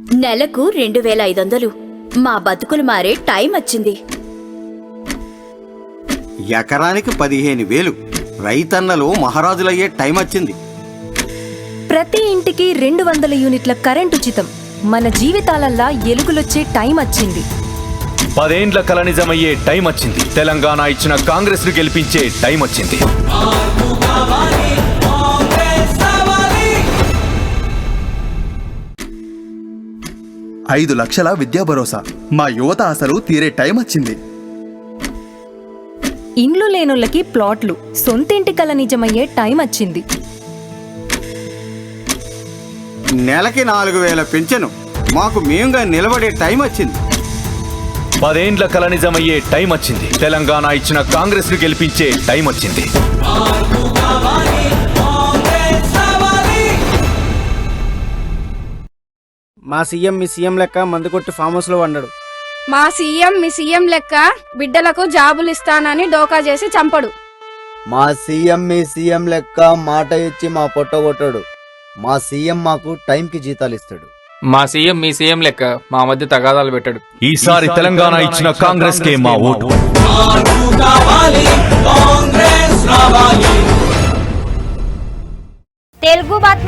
నెలకు 2500. మా బతుకులు మారే టైం వచ్చింది. ఎకరానికి 15,000. రైతన్నలు మహారాజులయ్యే టైం వచ్చింది. ప్రతి ఇంటికి 200 యూనిట్ల కరెంట్ ఉచితం. మన జీవితాలల్లా ఎలుగులొచ్చే టైం వచ్చింది. 10 ఏండ్ల కల నిజమయ్యే టైం వచ్చింది. తెలంగాణ ఇచ్చిన కాంగ్రెస్ ను గెలిపించే టైం వచ్చింది. ఐదు లక్షల విద్యా భరోసా. మా యువత ఆశలు తీరే టైం వచ్చింది. ఇండ్లు లేనుళ్ళకి ప్లాట్లు. సొంతింటి కల నిజమయ్యే టైం వచ్చింది. నెలకి 4,000 పెంచెను. మాకు మేముగా నిలబడే టైం వచ్చింది. 10 ఏండ్ల కల నిజమయ్యే టైం వచ్చింది. తెలంగాణ ఇచ్చిన కాంగ్రెస్ ను గెలిపించే టైం వచ్చింది. మా సీఎం మీ సీఎం లెక్క మందు కొట్టి ఫామ్ హౌస్ లో వండడు. మా సీఎం మీ సీఎం లెక్క బిడ్డలకు జాబులు ఇస్తానని డోకా చేసి చంపడు. మా సీఎం మీ సీఎం లెక్క మాట ఇచ్చి మా పొట్టగొట్టాడు. మా సీఎం మాకు టైంకి జీతాలు ఇస్తాడు. మా సీఎం మీ సీఎం లెక్క మా మధ్య తగాదాలు పెట్టాడు. ఈసారి తెలంగాణ ఇచ్చిన కాంగ్రెస్ కే మా ఓటు. తెలుగు